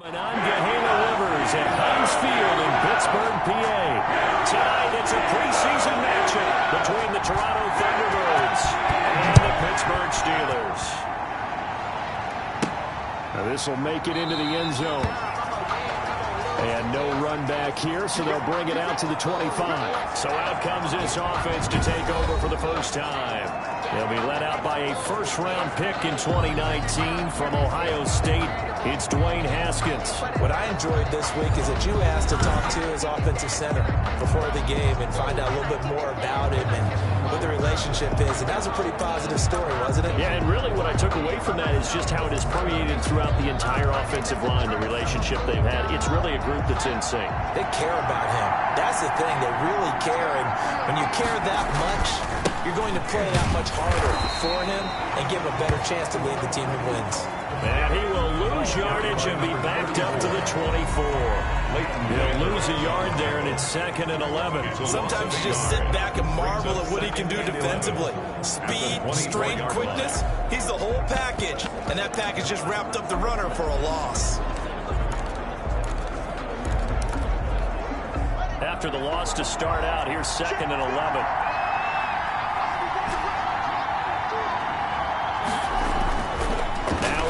On Gehenna Rivers at Heinz Field in Pittsburgh, PA. Tonight, it's a preseason matchup between the Toronto Thunderbirds and the Pittsburgh Steelers. Now this will make it into the end zone. And no run back here, so they'll bring it out to the 25. So out comes this offense to take over for the first time. They'll be led out by a first-round pick in 2019 from Ohio State. It's Dwayne Haskins. What I enjoyed this week is that you asked to talk to his offensive center before the game and find out a little bit more about him and what the relationship is. And that was a pretty positive story, wasn't it? Yeah, and really what I took away from that is just how it has permeated throughout the entire offensive line, the relationship they've had. It's really a group that's in sync. They care about him. That's the thing. They really care. And when you care that much, you're going to play that much harder for him and give him a better chance to lead the team to wins. And he will lose yardage and be backed up to the 24. He'll lose a yard there, and it's 2nd and 11. Sometimes you just sit back and marvel at what he can do defensively. Speed, strength, quickness, he's the whole package. And that package just wrapped up the runner for a loss. After the loss to start out, here's 2nd and 11.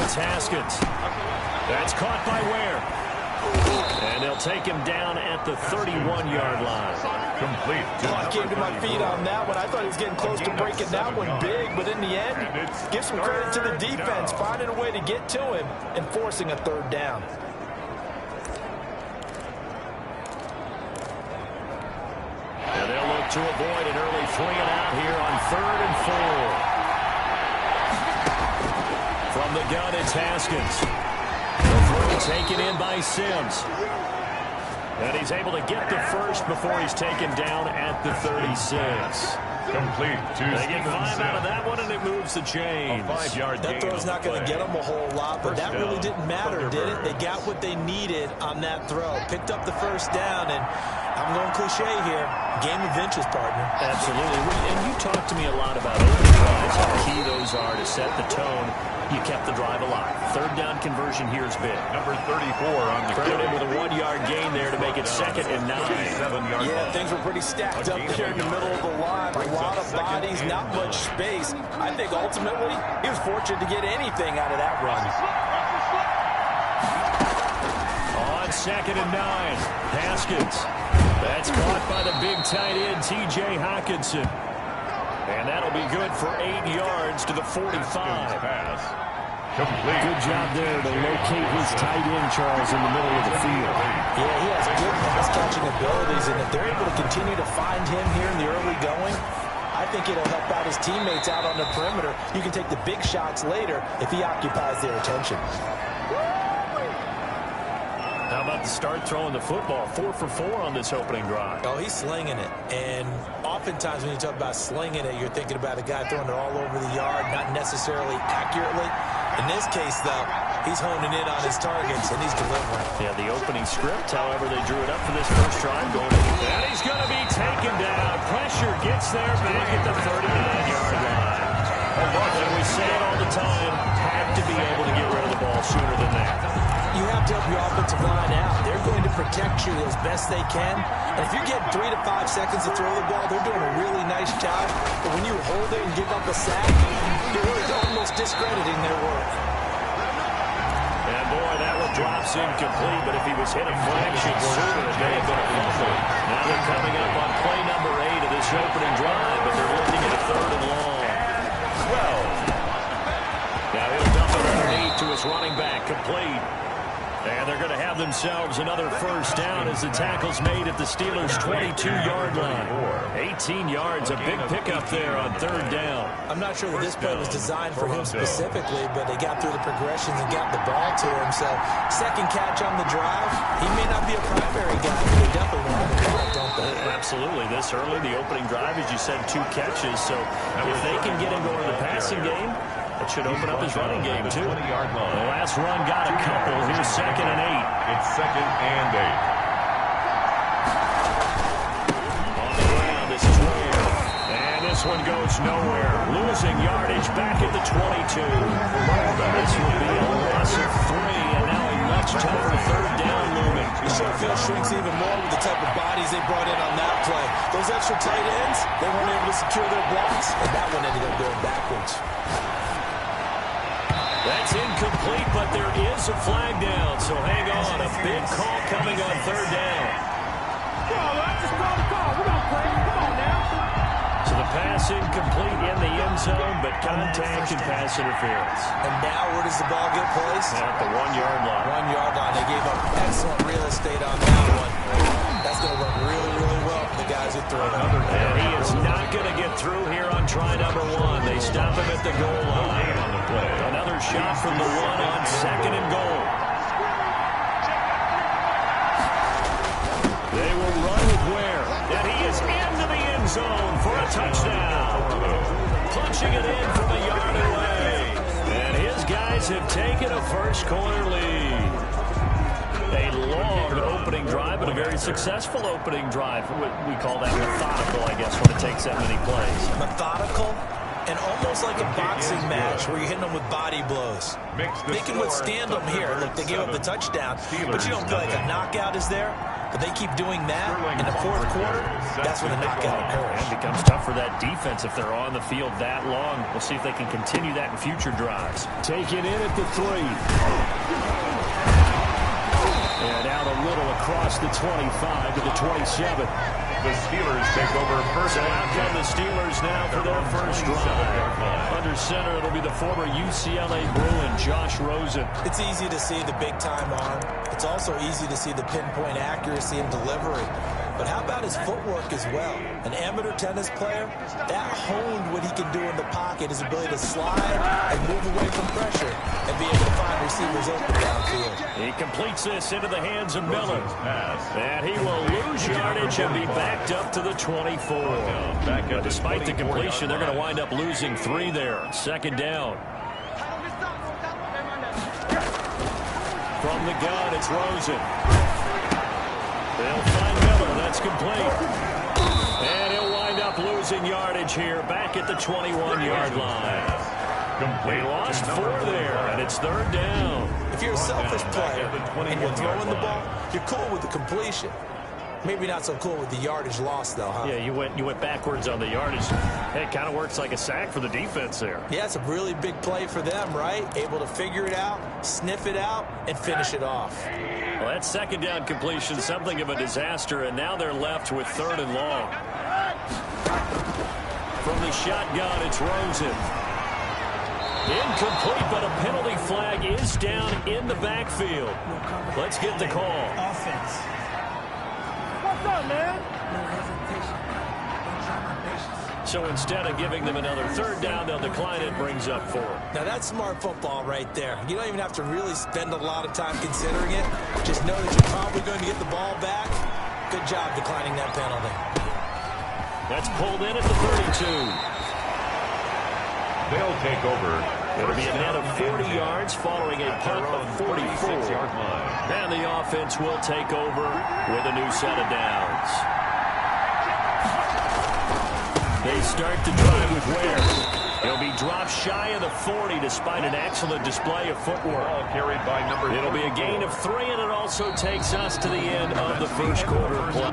Haskins. That's caught by Ware. And they'll take him down at the 31-yard line. Complete. I came to my feet on that one. I thought he was getting close to breaking that one big, but in the end, give some credit to the defense, finding a way to get to him and forcing a third down. And they'll look to avoid an early 3-and-out here on 3rd and 4. From the gun, it's Haskins. The throw taken in by Sims. And he's able to get the first before he's taken down at the 36. Complete. They get 5 out of that one, and it moves the chains. 5-yard That throw's not going to get them a whole lot, but that really didn't matter, did it? They got what they needed on that throw. Picked up the first down, and I'm going cliche here. Game of inches, partner. Absolutely. And you talked to me a lot about opening drives, how key those are to set the tone. You kept the drive alive. 3rd down conversion here is big. Number 34 on the Credit him with a 1-yard gain there to make it 2nd and 9. Yeah, things were pretty stacked up here in the middle of the line. A lot of bodies, not much space. I think ultimately he was fortunate to get anything out of that run. On 2nd and 9, Haskins. That's caught by the big tight end, T.J. Hawkinson. And that'll be good for 8 yards to the 45. Pass. Complete. Good job there to locate his tight end, Charles, in the middle of the field. Yeah, he has good pass-catching abilities, and if they're able to continue to find him here in the early going, I think it'll help out his teammates out on the perimeter. You can take the big shots later if he occupies their attention. How about the start throwing the football? 4 for 4 on this opening drive. Oh, he's slinging it. And oftentimes when you talk about slinging it, you're thinking about a guy throwing it all over the yard, not necessarily accurately. In this case, though, he's honing in on his targets, and he's delivering. Yeah, the opening script, however, they drew it up for this first drive. And he's going to be taken down. Pressure gets there back at the 39-yard line. And we say it all the time, have to be able to get rid of the ball sooner than that. You have to help your offensive line out. They're going to protect you as best they can. And if you're getting 3 to 5 seconds to throw the ball, they're doing a really nice job. But when you hold it and give up a sack, you're really almost discrediting their work. And boy, that one drops incomplete, but if he was hit a fraction sooner, it may have been a fumble. Now they're coming up on play number 8 of this opening drive, but they're looking at a 3rd and long. 12. Now he'll dump it underneath to his running back, complete. And they're going to have themselves another first down as the tackle's made at the Steelers' 22-yard line. 18 yards, a big pickup there on 3rd down. I'm not sure that this play was designed for him specifically, but they got through the progressions and got the ball to him. So, second catch on the drive. He may not be a primary guy, but they definitely want the ball, don't they? Absolutely. This early, the opening drive, as you said, 2 catches. So, if they can get him going to the passing game, that should open up his running game, too. The last run got a couple. Here's 2nd and 8. It's 2nd and 8. On the ground, this is Ware. And this one goes nowhere. Losing yardage back at the 22. This will be a loss of 3, and now a much tougher shrinks even more with the type of bodies they brought in on that play. Those extra tight ends, they weren't able to secure their blocks, and that one ended up going backwards. That's incomplete, but there is a flag down, so hang on. A big call coming on third down. Just call the call. We're going to play. Come on now. So the pass incomplete in the end zone, but contact and pass interference. And now where does the ball get placed? At the 1-yard line. 1 yard line. They gave up excellent real estate on that one. That's going to work really, really well for the guys who throw it. And he is not going to get through here on try number 1. They stop him at the goal line. Another shot from the 1 on 2nd and goal. They will run with Ware. And he is into the end zone for a touchdown. Punching it in from a yard away. And his guys have taken a first-quarter lead. A long opening drive, but a very successful opening drive. We call that methodical, I guess, when it takes that many plays. Methodical and almost like a boxing match where you're hitting them with body blows. They can withstand them here. Look, they gave up the touchdown, but you don't feel like a knockout is there. But they keep doing that in the fourth quarter, that's when the knockout occurs. It becomes tough for that defense if they're on the field that long. We'll see if they can continue that in future drives. Take it in at the 3. And out a little across the 25 to the 27. The Steelers take over first. So out come the Steelers now for their first drive. Under center, it'll be the former UCLA Bruin, Josh Rosen. It's easy to see the big-time arm. It's also easy to see the pinpoint accuracy and delivery. But how about his footwork as well? An amateur tennis player, that honed what he can do in the pocket, his ability to slide and move away from pressure and be able to find receivers open downfield. He completes this into the hands of Miller. And he will lose yardage and be backed up to the 24. But despite the completion, they're going to wind up losing 3 there. 2nd down. From the gun, it's Rosen. They'll find Miller. That's complete. And he'll wind up losing yardage here back at the 21-yard line. They lost 4 there, and it's 3rd down. If you're a selfish player and you're throwing the ball, you're cool with the completion. Maybe not so cool with the yardage loss, though, huh? Yeah, you went backwards on the yardage. Hey, it kind of works like a sack for the defense there. Yeah, it's a really big play for them, right? Able to figure it out, sniff it out, and finish it off. Well, that 2nd down completion, something of a disaster, and now they're left with 3rd and long. From the shotgun, it's Rosen. Incomplete, but a penalty flag is down in the backfield. Let's get the call. Offense. What's up, man? So instead of giving them another 3rd down, they'll decline it, brings up 4. Now, that's smart football right there. You don't even have to really spend a lot of time considering it. Just know that you're probably going to get the ball back. Good job declining that penalty. That's pulled in at the 32. They'll take over. It'll be a net of 40 yards following a punt of 44. And the offense will take over with a new set of downs. They start the drive with Ware. He'll be dropped shy of the 40 despite an excellent display of footwork. Carried by number. It'll be a gain of 3, and it also takes us to the end of the first quarter play.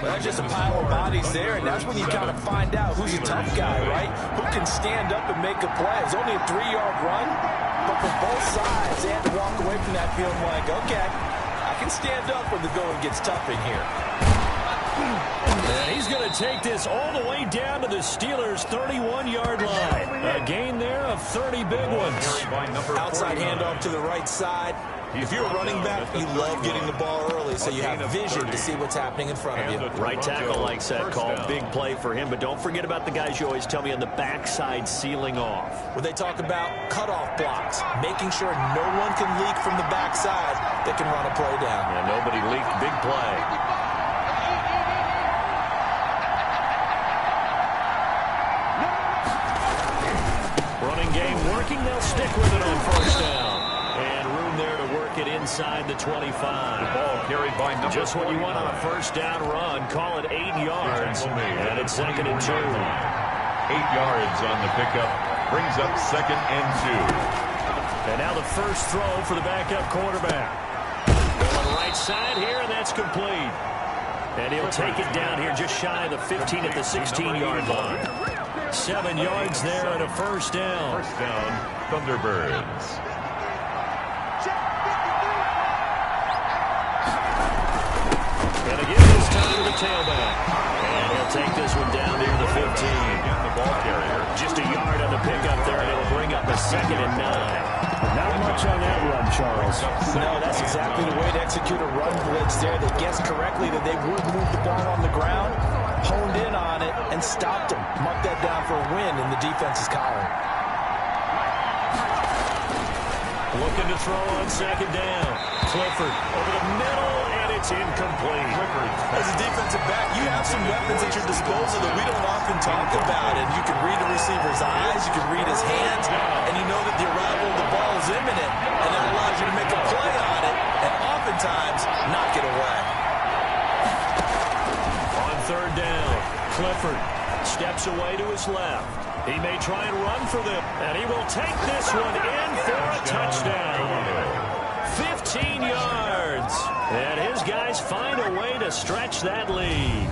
Well, that's just a pile of bodies there, and that's when you kind of find out who's a tough guy, right? Who can stand up and make a play. It was only a 3-yard run, but for both sides, they had to walk away from that feeling like, okay, I can stand up when the going gets tough in here. And he's going to take this all the way down to the Steelers' 31-yard line. A gain there of 30 big ones. Outside handoff to the right side. If you're a running back, you love getting the ball early so you have vision to see what's happening in front of you. Right tackle likes that call. Big play for him, but don't forget about the guys you always tell me on the backside sealing off. When they talk about cutoff blocks, making sure no one can leak from the backside that can run a play down. Yeah, nobody leaked. Big play. Running game working. They'll stick with it on first down. And room there to work it inside the 25. The ball carried by number Just what you want on a 49. first down run. Call it 8 yards. And it's 2nd and 2. 8 yards on the pickup. Brings up 2nd and 2. And now the first throw for the backup quarterback. Going right side here, and that's complete. And he'll take it down here just shy of the 15 at the 16-yard line. 7 yards there and a first down. First down, Thunderbirds. And again, this time to the tailback. And he'll take this one down near the 15. And the ball carrier. Just a yard on the pickup there, and it'll bring up a 2nd and 9. Not much on that run, Charles. No, that's exactly the way to execute a run blitz there. They guessed correctly that they would move the ball on the ground, honed in on it, and stopped them. Mark that down for a win in the defense's column. Looking to throw on 2nd down. Clifford over the middle, and it's incomplete. As a defensive back, you have some weapons at your disposal that we don't often talk about. And you can read the receiver's eyes, you can read his hands, and you know that the arrival of the ball is imminent, and that allows you to make a play on it, and oftentimes knock it away. On 3rd down, Clifford steps away to his left. He may try and run for them, and he will take this one in for a touchdown. 15 yards. And his guys find a way to stretch that lead.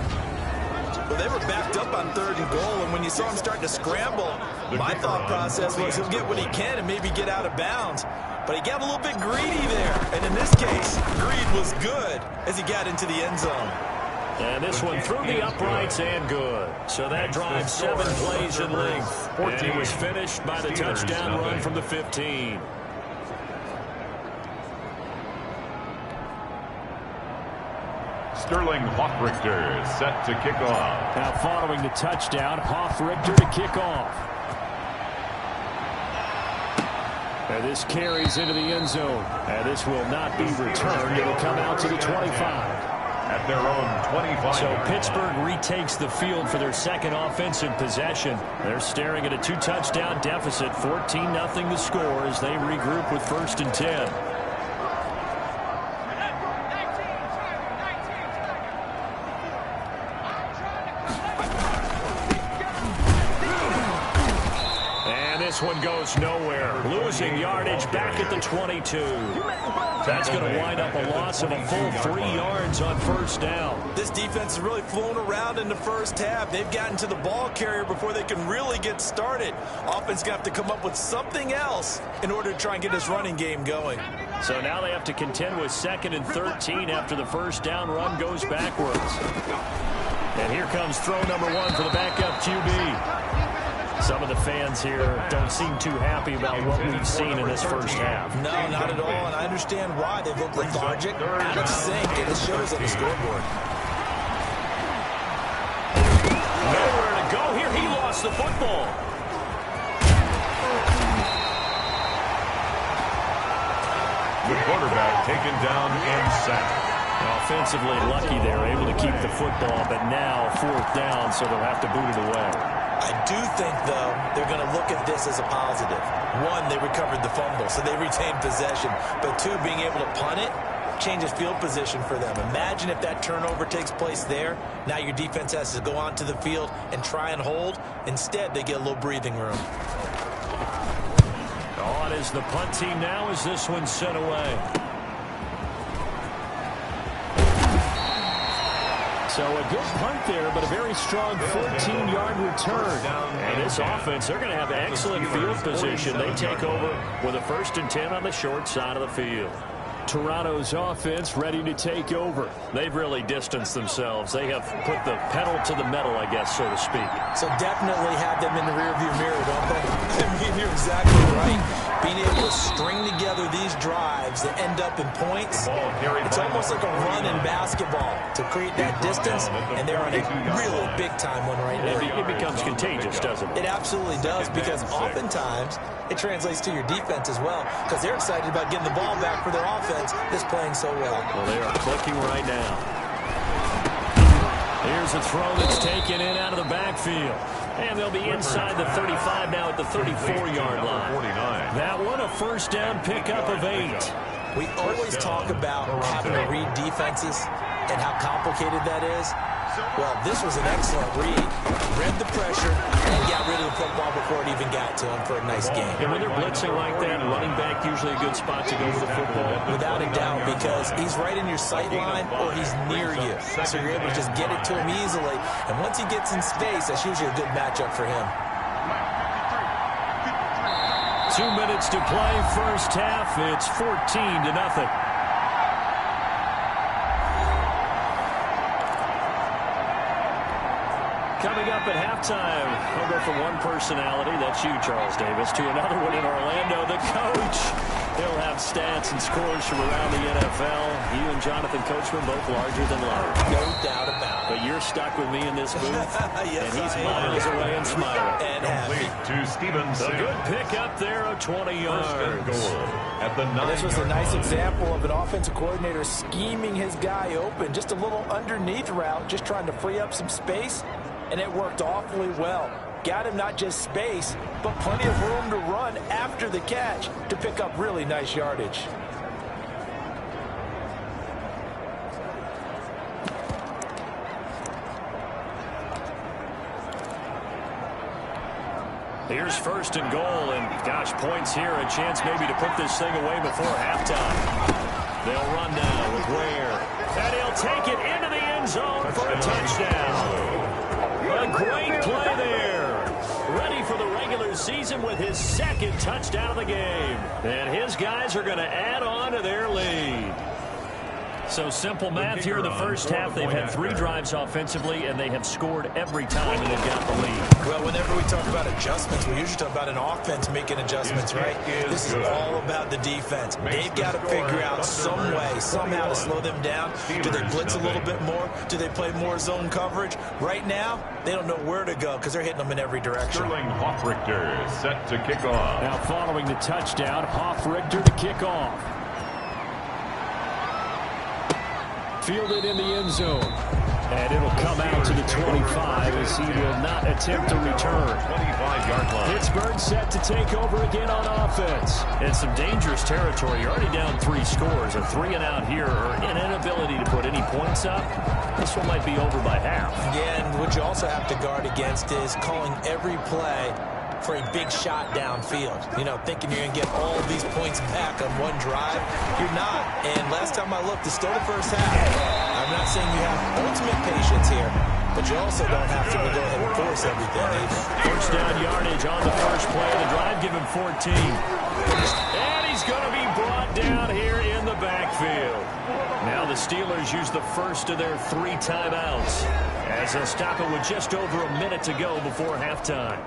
Well, they were backed up on 3rd and goal, and when you saw him starting to scramble, my thought process was he'll get what he can and maybe get out of bounds. But he got a little bit greedy there, and in this case, greed was good as he got into the end zone. And this one through the uprights and good. So that drive 7 plays in length. And he was finished by the touchdown run from the 15. Sterling Hoffrichter set to kick off. Now following the touchdown, Hoffrichter to kick off. And this carries into the end zone. And this will not be returned. It will come out to the 25. At their own 25. So Pittsburgh retakes the field for their 2nd offensive possession. They're staring at a 2-touchdown deficit, 14-0 the score as they regroup with 1st and 10. This one goes nowhere. Losing yardage back at the 22. That's going to wind up a loss of a full 3 yards on 1st down. This defense has really flown around in the first half. They've gotten to the ball carrier before they can really get started. Offense going to have to come up with something else in order to try and get this running game going. So now they have to contend with 2nd and 13 after the first down run goes backwards. And here comes throw number 1 for the backup QB. Some of the fans here don't seem too happy about what we've seen in this first half. No, not at all, and I understand why. They look lethargic, out of sync, and it shows on the scoreboard. Nowhere to go here. He lost the football. The quarterback taken down and sacked. Offensively lucky they're able to keep the football, but now 4th down, so they'll have to boot it away. I do think, though, they're going to look at this as a positive. 1, they recovered the fumble, so they retained possession. But 2, being able to punt it changes field position for them. Imagine if that turnover takes place there. Now your defense has to go onto the field and try and hold. Instead, they get a little breathing room. On is the punt team now as this one's sent away. So a good punt there, but a very strong 14-yard return. And this offense, they're going to have excellent field position. They take over with a 1st and 10 on the short side of the field. Toronto's offense ready to take over. They've really distanced themselves. They have put the pedal to the metal, I guess, so to speak. So definitely have them in the rearview mirror, don't they? I mean, you're exactly right. Being able to string together these drives that end up in points, it's almost like a run in basketball to create that distance, and they're on a really big-time one right now. It becomes contagious, doesn't it? It absolutely does, because oftentimes it translates to your defense as well, because they're excited about getting the ball back for their offense that's playing so well. Well, they are clicking right now. Here's a throw that's taken in out of the backfield. And they'll be inside the 35 now at the 34-yard line. That one, a 1st down pickup of 8. We always talk about having to read defenses and how complicated that is. Well, this was an excellent read. Read the pressure and got rid of the football before it even got to him for a nice game. And when they're blitzing like that, running back usually a good spot to go with the football. Without a doubt, because he's right in your sight line or he's near you. So you're able to just get it to him easily. And once he gets in space, that's usually a good matchup for him. 2 minutes to play, 1st half. It's 14-0. Coming up at halftime, we'll go from one personality, that's you, Charles Davis, to another one in Orlando, the coach. He'll have stats and scores from around the NFL. You and Jonathan Coachman both larger than life. No doubt about it. But you're stuck with me in this booth, yes, and he's miles away and smiling. And happy. To Stevenson. A good pickup there of 20 yards. At the 9-yard this was a nice example of an offensive coordinator scheming his guy open. Just a little underneath route, just trying to free up some space. And it worked awfully well. Got him not just space, but plenty of room to run after the catch to pick up really nice yardage. Here's 1st and goal, and gosh, points here, a chance maybe to put this thing away before halftime. They'll run now with Ware, and he'll take it into the end zone for a touchdown. A great play there. Ready for the regular season with his 2nd touchdown of the game. And his guys are going to add on to their lead. So simple math here in the 1st half. They've had 3 drives offensively, and they have scored every time, and they've got the lead. Well, whenever we talk about adjustments, we usually talk about an offense making adjustments, right? This is all about the defense. They've got to figure out some way, somehow to slow them down. Do they blitz a little bit more? Do they play more zone coverage? Right now, they don't know where to go because they're hitting them in every direction. Sterling Hoffrichter set to kick off. Now following the touchdown, Hoffrichter to kick off. Fielded in the end zone. And it'll come out to the 25 as he will not attempt to return. 25-yard line. Pittsburgh set to take over again on offense. It's some dangerous territory. You're already down 3 scores. A 3-and-out here, or an inability to put any points up. This one might be over by half. Yeah, and what you also have to guard against is calling every play for a big shot downfield. You know, thinking you're going to get all of these points back on one drive. You're not. And last time I looked, it's still the 1st half. I'm not saying you have ultimate patience here, but you also don't have to go ahead and force everything either. 1st down yardage on the 1st play of the drive. Give him 14. And he's going to be brought down here in the backfield. Now the Steelers use the 1st of their 3 timeouts as they'll stop it with just over a minute to go before halftime.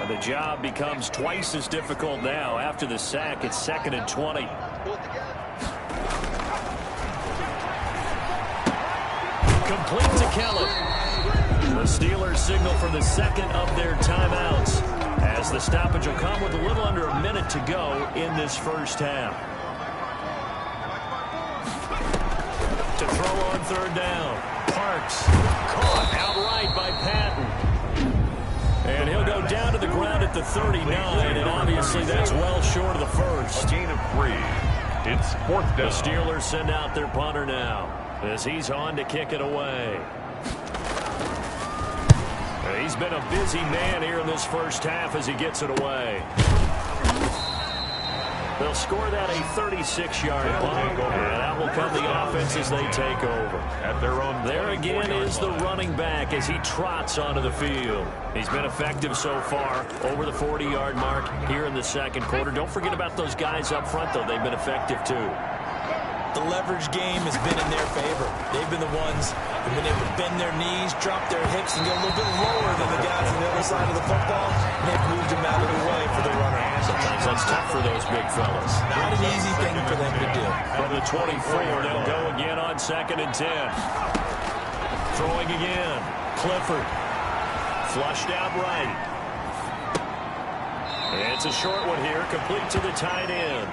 The job becomes twice as difficult now. After the sack, it's 2nd and 20. Complete to Kelly. The Steelers signal for the 2nd of their timeouts as the stoppage will come with a little under a minute to go in this 1st half. To throw on 3rd down. Parks caught outright by Patton. And he'll go down to the ground at the 39, and obviously that's well short of the 1st. A gain of 3. It's 4th down. The Steelers send out their punter now as he's on to kick it away. He's been a busy man here in this 1st half as he gets it away. They'll score that a 36-yard punt, and out will come the offense as they take over. At their own there again is the running back as he trots onto the field. He's been effective so far over the 40-yard mark here in the second quarter. Don't forget about those guys up front, though. They've been effective, too. The leverage game has been in their favor. They've been the ones who've been able to bend their knees, drop their hips, and get a little bit lower than the guys on the other side of the football. And they've moved them out of the way for the runner. Sometimes that's tough for those big fellas. Not an easy thing for them to do. From the 24, they'll go again on 2nd and 10. Throwing again. Clifford. Flushed out right. It's a short one here, complete to the tight end.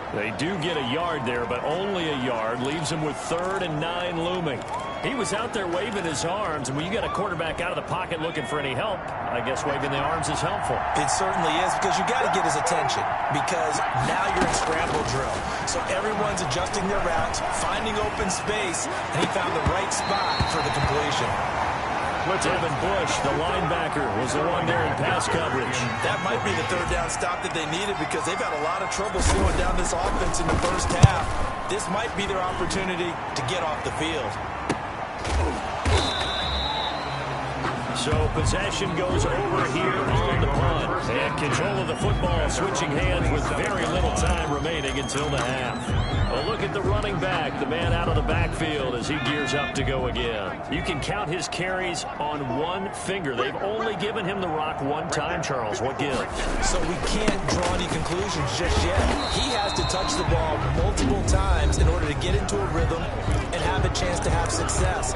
They do get a yard there, but only a yard. Leaves him with 3rd and 9 looming. He was out there waving his arms, and when you got a quarterback out of the pocket looking for any help, I guess waving the arms is helpful. It certainly is, because you got to get his attention, because now you're in scramble drill. So everyone's adjusting their routes, finding open space, and he found the right spot for the completion. Devin Bush, the linebacker, was the one there in pass coverage. That might be the 3rd down stop that they needed, because they've had a lot of trouble slowing down this offense in the first half. This might be their opportunity to get off the field. So possession goes over here on the punt. And control of the football switching hands with very little time remaining until the half. A look at the running back, the man out of the backfield as he gears up to go again. You can count his carries on one finger. They've only given him the rock one time, Charles. What gives? So we can't draw any conclusions just yet. He has to touch the ball multiple times in order to get into a rhythm and have a chance to have success.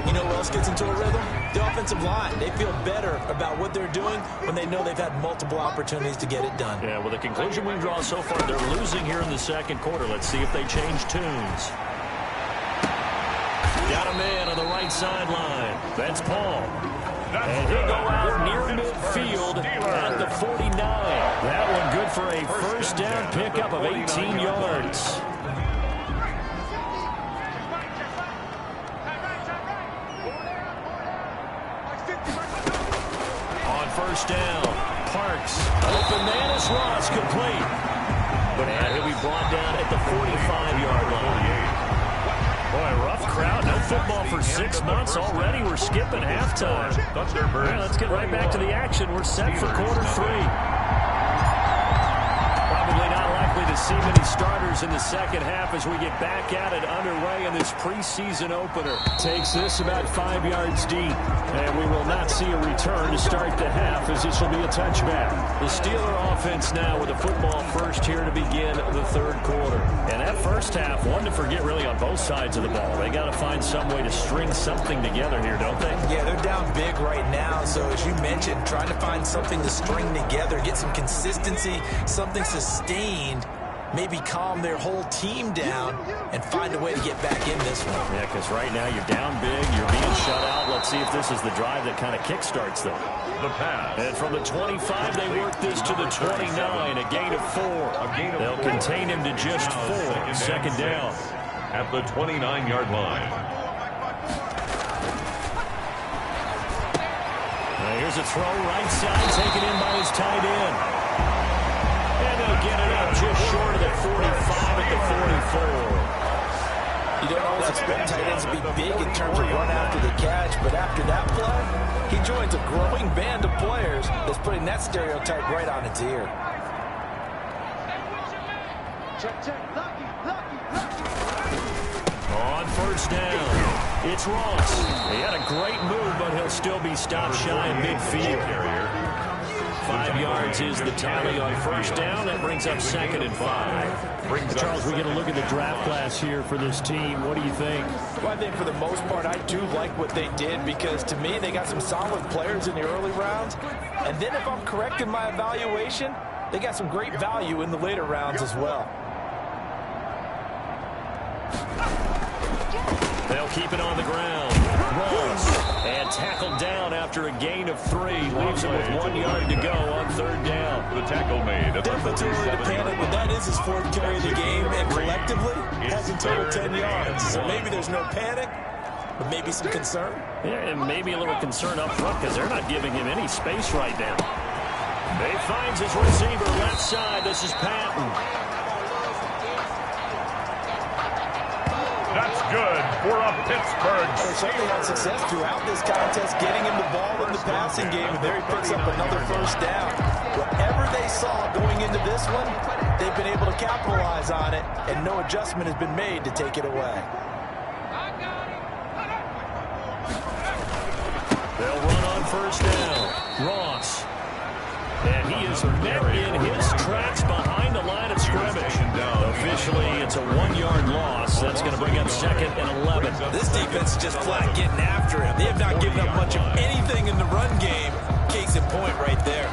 You know who else gets into a rhythm? The offensive line. They feel better about what they're doing when they know they've had multiple opportunities to get it done. Yeah, well, the conclusion we draw so far, they're losing here in the second quarter. Let's see if they change tunes. Got a man on the right sideline. That's Paul. And he'll go out near midfield at the 49. That one good for a first down pickup of 18 yards. First down. Parks. Open man is Ross, complete. But he'll be brought down at the 45-yard line. Boy, rough crowd. No football for 6 months already. We're skipping halftime. Well, let's get right back to the action. We're set for quarter 3. Probably not likely to see many starters in the second half as we get back at it underway in this preseason opener. Takes this about 5 yards deep, and we will not see a return to start the half as this will be a touchback. The Steeler offense now with a football first here to begin the third quarter. And that first half, one to forget really on both sides of the ball. They got to find some way to string something together here, don't they? Yeah, they're down big right now, so as you mentioned, trying to find something to string together, get some consistency, something sustained, maybe calm their whole team down and find a way to get back in this one. Yeah, because right now you're down big, you're being shut out. Let's see if this is the drive that kind of kickstarts them. The pass. And from the 25, they work this to the 29, a gain of 4. They'll contain him to just 4. Second down. At the 29-yard line. Now here's a throw right side, taken in by his tight end. And they'll get it up just short of the 45 at the 44. You don't always expect tight ends to be big in terms of run after the catch, but after that play, he joins a growing band of players that's putting that stereotype right on its ear. On first down, it's Ross. He had a great move, but he'll still be stopped shy in midfield. 5 yards is the tally on first down. That brings up 2nd and 5. Charles, we get a look at the draft class here for this team. What do you think? Well, I think for the most part, I do like what they did because, to me, they got some solid players in the early rounds. And then if I'm correct in my evaluation, they got some great value in the later rounds as well. They'll keep it on the ground. Ross, and tackled down after a gain of 3. Leaves him with 1 yard to go on third down. The tackle made at the Definitely too early to panic, but that is his 4th carry of the game, and collectively has a total 10 yards. So maybe there's no panic, but maybe some concern. Yeah, and maybe a little concern up front because they're not giving him any space right now. He finds his receiver left side. This is Patton. That's good for a Pittsburgh. They certainly had success throughout this contest getting him the ball in the passing game, and there he picks up another first down. Whatever they saw going into this one, they've been able to capitalize on it, and no adjustment has been made to take it away. They'll run on first down. Ross. And he is met in his tracks behind the line of scrimmage. Officially, it's a 1-yard loss. That's going to bring up 2nd and 11. This defense is just flat getting after him. They have not given up much of anything in the run game. Case in point right there.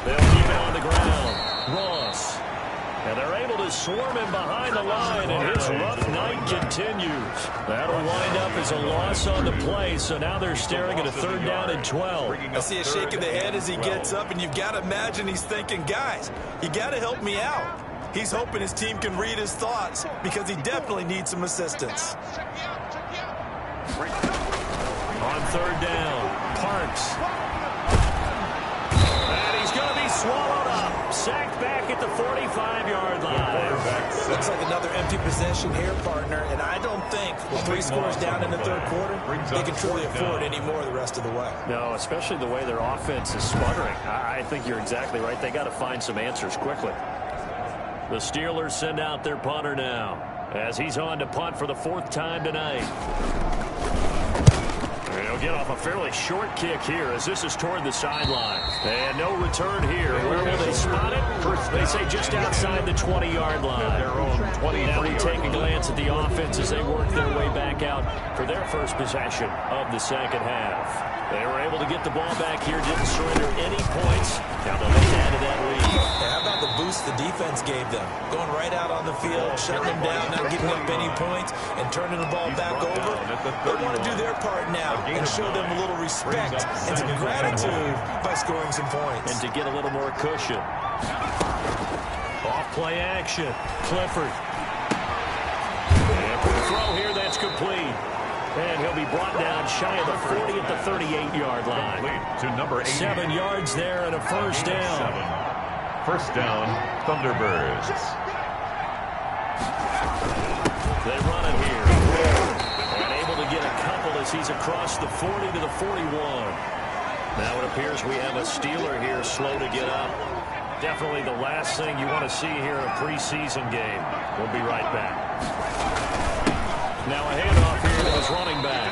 They'll keep it on the ground. Ross. And they're able to swarm him behind the line, and his rough night continues. That'll wind up as a loss on the play, so now they're staring at a 3rd down and 12. I see a shake of the head as he gets up, and you've got to imagine he's thinking, guys, you got to help me out. He's hoping his team can read his thoughts because he definitely needs some assistance. On 3rd down, Parks. And he's going to be swallowed up. Sacked back at the 45-yard line. Looks like another empty possession here, partner, and I don't think with 3 scores down in the 3rd quarter, they can truly afford any more the rest of the way. No, especially the way their offense is sputtering. I think you're exactly right. They got to find some answers quickly. The Steelers send out their punter now as he's on to punt for the 4th time tonight. He'll get off a fairly short kick here as this is toward the sideline. And no return here. Where will they spot it? They say just outside the 20-yard line. Now we take a glance at the offense as they work their way back out for their first possession of the 2nd half. They were able to get the ball back here, didn't surrender any points. Now they'll add to that lead. Hey, how about the boost the defense gave them? Going right out on the field, shutting them down, not giving up any points, and turning the ball back over. They want to do their part now and show them a little respect and some gratitude by scoring some points. And to get a little more cushion. Off play action. Clifford. And for the throw here, that's complete. And he'll be brought down shy of the 40 at the 38-yard line. To number 8. 7 yards there and a first down. 1st down, Thunderbirds. They run it here. And able to get a couple as he's across the 40 to the 41. Now it appears we have a Steeler here slow to get up. Definitely the last thing you want to see here in a preseason game. We'll be right back. Now a handoff here to his running back.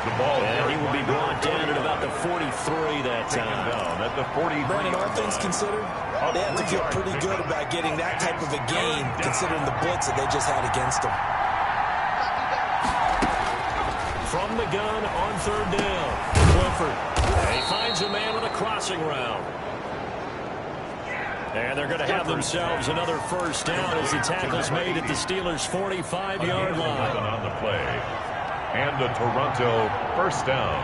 The ball, and he will be brought down at about the 43 that time. Down at the 43. Brandon, all things considered, they have to feel pretty good about getting that type of a gain, considering the blitz that they just had against them. From the gun on 3rd down, Clifford. He finds a man with a crossing route. And they're going to have themselves another first down as the tackle's made at the Steelers' 45-yard line. On the play. And the Toronto 1st down.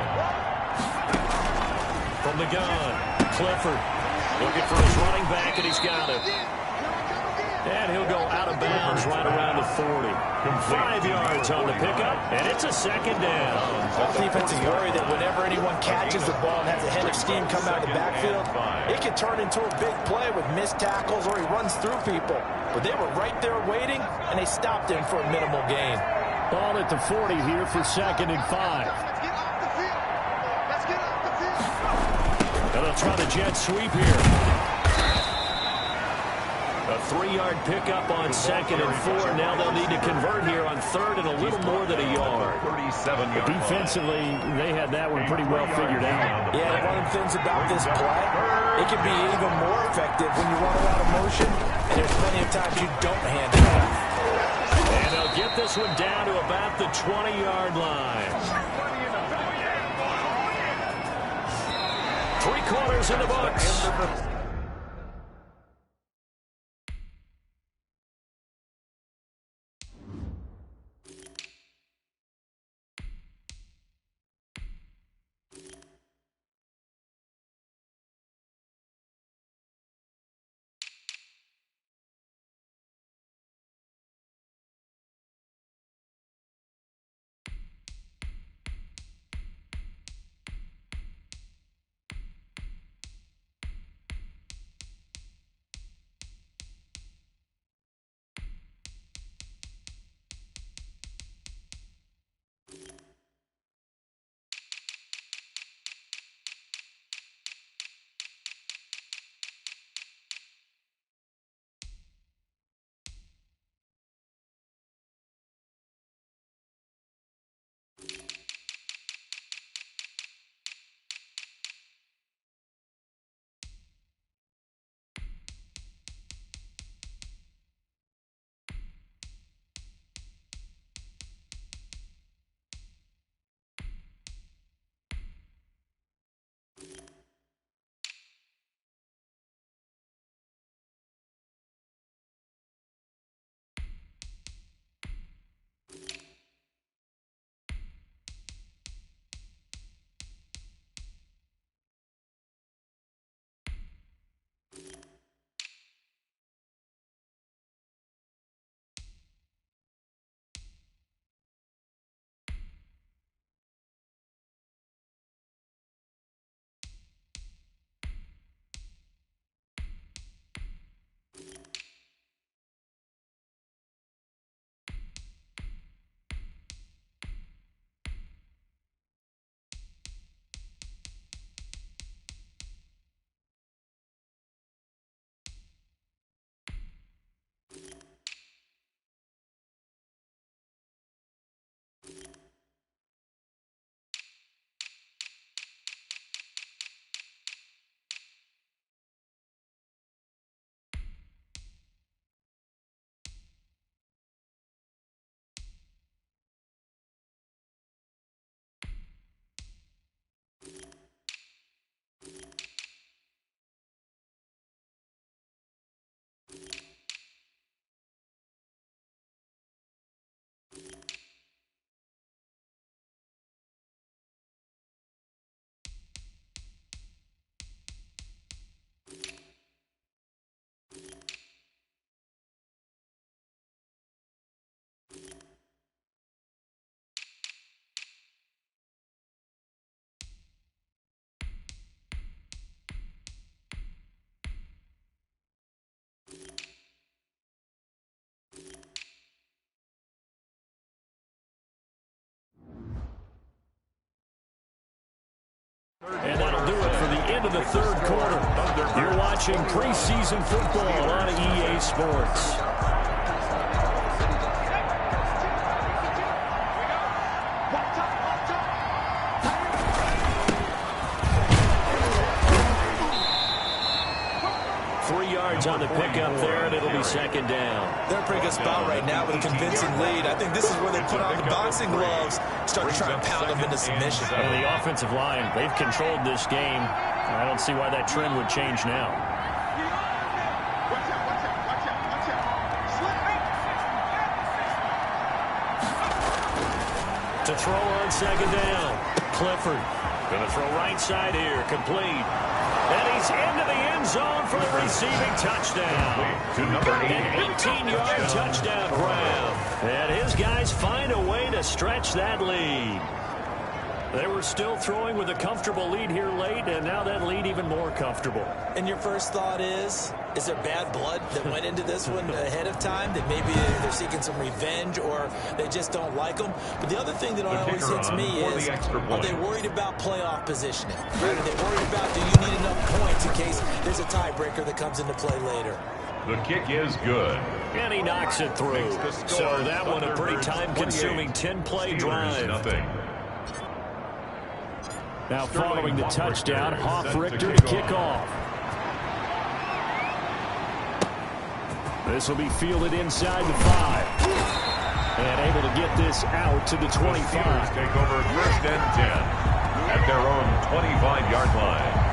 From the gun, Clifford looking for his running back, and he's got it. And he'll go out of bounds right around the 40. 5 yards on the pickup, and it's a 2nd down. The defense is worried that whenever anyone catches the ball and has a head of steam come out of the backfield, it can turn into a big play with missed tackles or he runs through people. But they were right there waiting, and they stopped him for a minimal gain. Ball at the 40 here for 2nd and 5. And they'll try the jet sweep here. A 3-yard pickup on 2nd and 4. Now they'll need to convert here on 3rd and a little more than a yard. Defensively, they had that one pretty well figured out. Yeah, one of the things about this play, it can be even more effective when you run a lot of motion, and there's plenty of times you don't hand it off. And they'll get this one down to about the 20-yard line. 3 quarters in the books. And that'll do it for the end of the third quarter. You're watching preseason football on EA Sports. On the pickup there, and it'll be second down. They're in a pretty good spot right now with a convincing lead. I think this is where they put on the boxing gloves, start to try and pound them into submission. And the offensive line, they've controlled this game. I don't see why that trend would change now. To throw on second down, Clifford. Going to throw right side here, complete. And he's into the end zone for the receiving touchdown. An 18-yard touchdown grab. And his guys find a way to stretch that lead. They were still throwing with a comfortable lead here late, and now that lead even more comfortable. And your first thought is there bad blood that went into this one ahead of time, that maybe they're seeking some revenge or they just don't like them? But the other thing that always hits me is, are they worried about playoff positioning? Right? Are they worried about, do you need enough points in case there's a tiebreaker that comes into play later? The kick is good. And he knocks it through. So that one a pretty time-consuming 10-play drive. Now following the touchdown, Hoff-Richter to kick off. This will be fielded inside the 5. And able to get this out to the 25. The Steelers take over 1st and 10 at their own 25-yard line.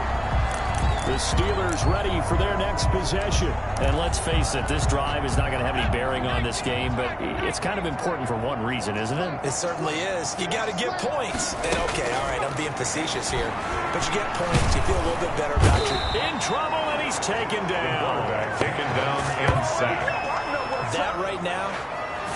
The Steelers ready for their next possession. And let's face it, this drive is not going to have any bearing on this game, but it's kind of important for one reason, isn't it? It certainly is. You got to get points. And okay, all right, I'm being facetious here, but you get points, you feel a little bit better about your... In trouble, and he's taken down. Taken down and sacked. That right now,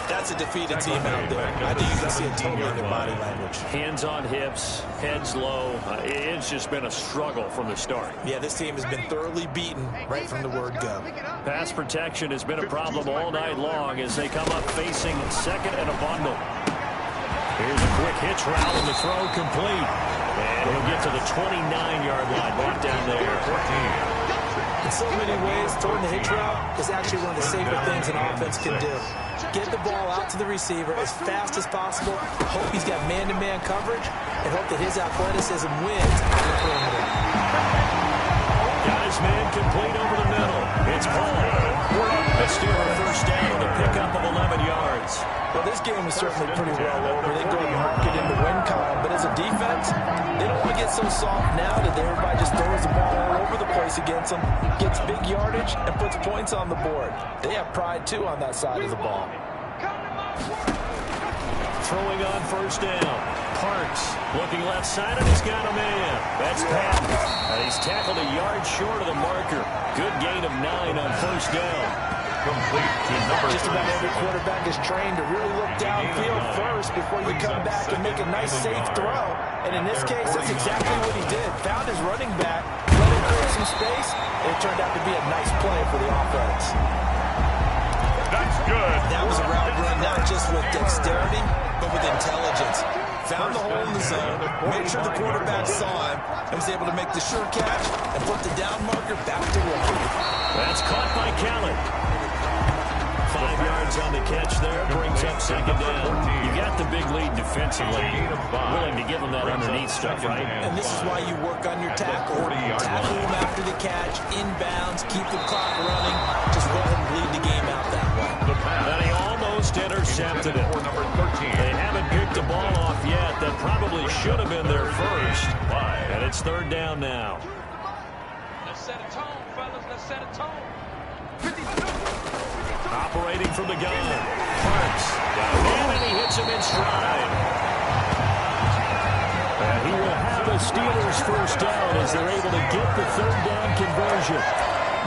that's a defeated team out there. I think you can see it totally in their body language. Hands on hips, heads low. It's just been a struggle from the start. Yeah, this team has been thoroughly beaten right from the word go. Pass protection has been a problem all night long as they come up facing second and a bundle. Here's a quick hitch route and the throw complete. And he'll get to the 29-yard line, brought down there. 14. In so many ways, throwing the hitch route is actually one of the safer things an offense can do. Get the ball out to the receiver as fast as possible, hope he's got man-to-man coverage, and hope that his athleticism wins on the perimeter. Guys, man, complete over the middle. It's Paul. A Steeler first down with a pickup of 11 yards. Well, this game is certainly pretty well over. They go and mark it in the win column, but as a defense, they don't want to get so soft now that everybody just throws the ball all over the place against them, gets big yardage, and puts points on the board. They have pride, too, on that side of the ball. Throwing on first down. Parks looking left side, and he's got a man. That's Patton. And he's tackled a yard short of the marker. Good gain of 9 on first down. Complete to number Just about every quarterback is trained to really look downfield first before you come back and make a nice, safe throw. And in this case, that's exactly what he did. Found his running back, let him create some space, and it turned out to be a nice play for the offense. That's good. That was a route run not just with dexterity, but with intelligence. Found the hole in the zone, made sure the quarterback saw him, and was able to make the sure catch and put the down marker back to run. That's caught by Kelly. 5 yards on the catch there, brings up second down. You got the big lead defensively. Willing to give them that underneath stuff, right? And this is why you work on your tackle. Tackle them after the catch, inbounds, keep the clock running. Just let them bleed the game out that way. And he almost intercepted it. They haven't picked the ball off yet. That probably should have been their first. And it's third down now. Let's set a tone, fellas. Let's set a tone. Operating from the gun. Parks. And he hits him in stride. And he will have the Steelers first down as they're able to get the third down conversion.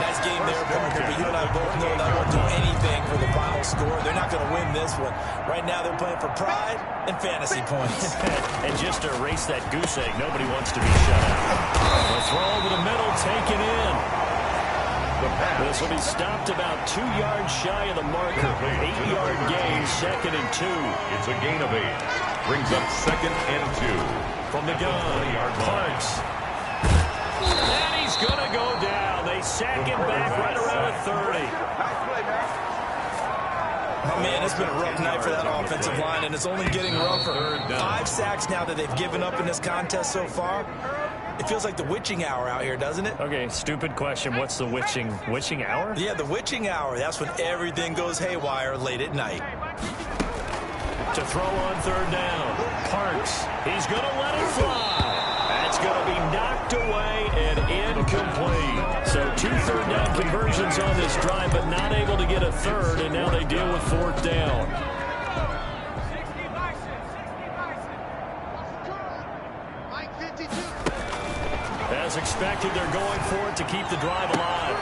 Nice game there, Parker, but you and I both know that won't do anything for the final score. They're not going to win this one. Right now they're playing for pride and fantasy points. And just to erase that goose egg, nobody wants to be shut out. The throw over the middle, taken in. This will be stopped about 2 yards shy of the marker. 8-yard gain, second and 2. It's a gain of 8. Brings up second and 2. From the gun, Parks And he's going to go down. They sack him back right around the 30. Oh, man, it's been a rough night for that offensive line, and it's only getting rougher. 5 sacks now that they've given up in this contest so far. It feels like the witching hour out here, doesn't it? Okay, stupid question. What's the witching hour? Yeah, the witching hour. That's when everything goes haywire late at night. To throw on 3rd down. Parks. He's going to let it fly. That's going to be knocked away and incomplete. So 2 3rd down conversions on this drive, but not able to get a 3rd, and now they deal with 4th down. As expected, they're going for it to keep the drive alive.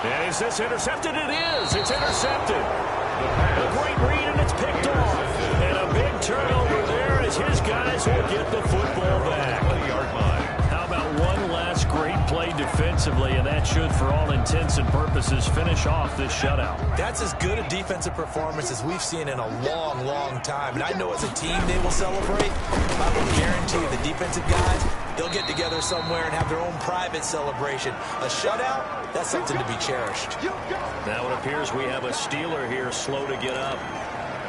And is this intercepted? It is. It's intercepted. A great read, and it's picked off. And a big turnover there as his guys will get the football back. How about one last great play defensively, and that should, for all intents and purposes, finish off this shutout. That's as good a defensive performance as we've seen in a long, long time. And I know as a team they will celebrate. I will guarantee you the defensive guys, they'll get together somewhere and have their own private celebration. A shutout, that's something to be cherished. Now it appears we have a Steeler here slow to get up.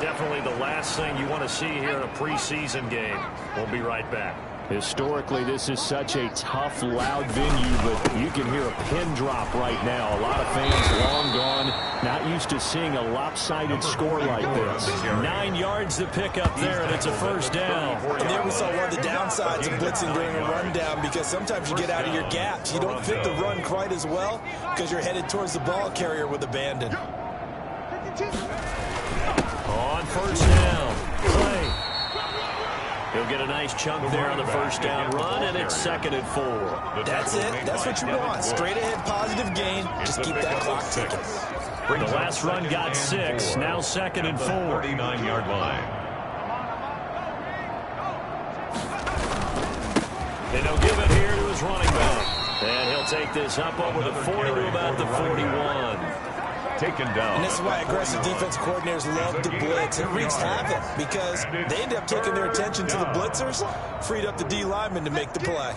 Definitely the last thing you want to see here in a preseason game. We'll be right back. Historically, this is such a tough, loud venue, but you can hear a pin drop right now. A lot of fans long gone, not used to seeing a lopsided score like this. 9 yards to pick up there, and it's a 1st down. And there we saw one of the downsides of blitzing during a rundown, because sometimes you get out of your gaps. You don't fit the run quite as well because you're headed towards the ball carrier with abandon. On 1st down, Clay. He'll get a nice chunk there on the 1st down run, and it's 2nd and 4. That's it. That's what you want. Straight ahead positive gain. Just keep that clock ticking. The last run got 6. Now 2nd and 4. 49-yard line. And he'll give it here to his running back. And he'll take this up over the 40 to about the 41. Taken down. And this is why aggressive defense coordinators love to blitz. It wreaks havoc because they end up taking their attention to the blitzers, freed up the D lineman to make the play.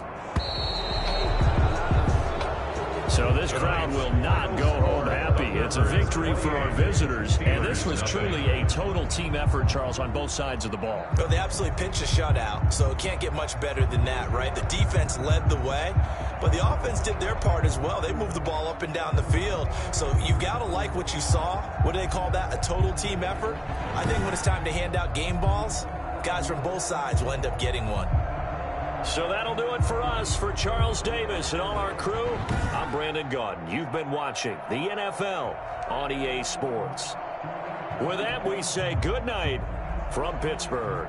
So this crowd will not go home happy. It's a victory for our visitors, and this was truly a total team effort, Charles, on both sides of the ball. Well, they absolutely pitched a shutout, so it can't get much better than that, right? The defense led the way, but the offense did their part as well. They moved the ball up and down the field, so you've got to like what you saw. What do they call that? A total team effort? I think when it's time to hand out game balls, guys from both sides will end up getting one. So that'll do it for us. For Charles Davis and all our crew, I'm Brandon Gaudin. You've been watching the NFL on EA Sports. With that, we say good night from Pittsburgh.